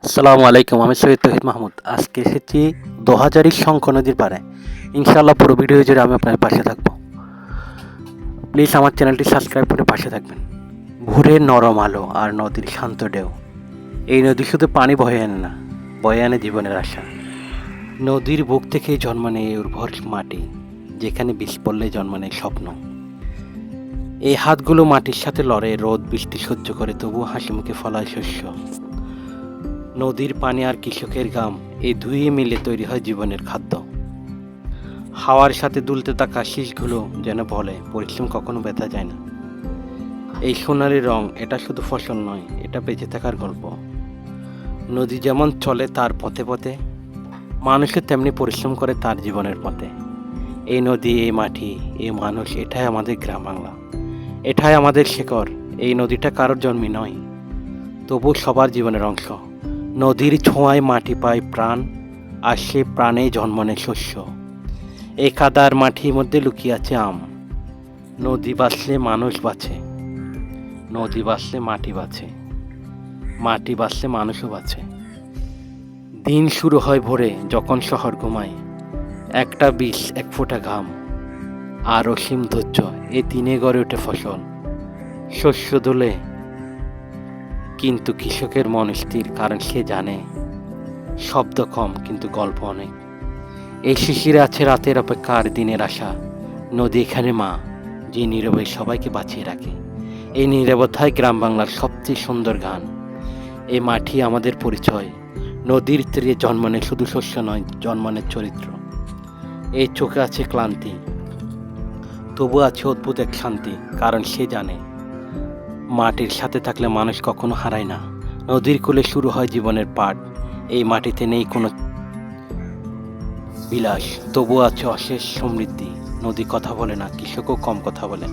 আসসালামু আলাইকুম, আমি সৈয়দ তৌহিদ মাহমুদ। আজকে এসেছি দোহাজারী শঙ্খ নদীর পাড়ে। ইনশাআল্লাহ পুরো ভিডিও জুড়ে আমি আপনার পাশে থাকবো। প্লিজ আমার চ্যানেলটি সাবস্ক্রাইব করে পাশে থাকবেন। ভোরের নরম আলো আর নদীর শান্ত ঢেউ। এই নদী শুধু পানি বয়ে আনে না, বয়ে আনে জীবনের আশা। নদীর বুক থেকেই জন্ম নেয় উর্বর মাটি, যেখানে বিষ পড়লে জন্ম নেয় স্বপ্ন। এই হাতগুলো মাটির সাথে লড়ে, রোদ বৃষ্টি সহ্য করে, তবুও হাসি মুখে ফলায় শস্য। নদীর পানি আর কৃষকের ঘাম, এই দুই মিলে তৈরি হয় জীবনের খাদ্য। হাওয়ার সাথে দুলতে থাকা শীষগুলো যেন বলে, পরিশ্রম কখনো ব্যথা যায় না। এই সোনালি রং, এটা শুধু ফসল নয়, এটা বেঁচে থাকার গল্প। নদী যেমন চলে তার পথে পথে, মানুষের তেমনি পরিশ্রম করে তার জীবনের পথে। এই নদী, এই মাটি, এই মানুষ, এটাই আমাদের গ্রাম বাংলা, এটাই আমাদের শেকড়। এই নদীটা কারোর জন্মই নয়, তবু সবার জীবনের অংশ। নদীর ছোঁয়ায় মাটি পায় প্রাণ, আর সে প্রাণে জন্ম নেয় শস্য। এই কাদার মাটির মধ্যে লুকিয়ে আছে আম। নদী বাঁচলে মানুষ বাঁচে, নদী বাঁচলে মাটি বাঁচে, মাটি বাঁচলে মানুষও বাঁচে। দিন শুরু হয় ভোরে, যখন শহর ঘুমায়। একটা বিষ, এক ফোঁটা ঘাম, আর অসীম ধৈর্য, এই দিনে গড়ে ওঠে ফসল। শস্য দোলে, কিন্তু কৃষকের মন স্থির, কারণ সে জানে শব্দ কম কিন্তু গল্প অনেক। এই শিশিরে আছে রাতের অপেক্ষার দিনের আশা। নদী এখানে মা, যে নীরবে সবাইকে বাঁচিয়ে রাখে। এই নীরবতায় গ্রাম বাংলার সবচেয়ে সুন্দর গান। এই মাটি আমাদের পরিচয়। নদীর তীরে জন্ম নেয় শুধু শস্য নয়, জন্ম নেয় চরিত্র। এই চোখে আছে ক্লান্তি, তবু আছে অদ্ভুত এক শান্তি, কারণ সে জানে মাটির সাথে থাকলে মানুষ কখনো হারায় না। নদীর কূলে শুরু হয় জীবনের পাঠ। এই মাটিতে নেই কোনো বিলাস, তবু আছে অশেষ সমৃদ্ধি। নদী কথা বলে না, কৃষকও কম কথা বলে।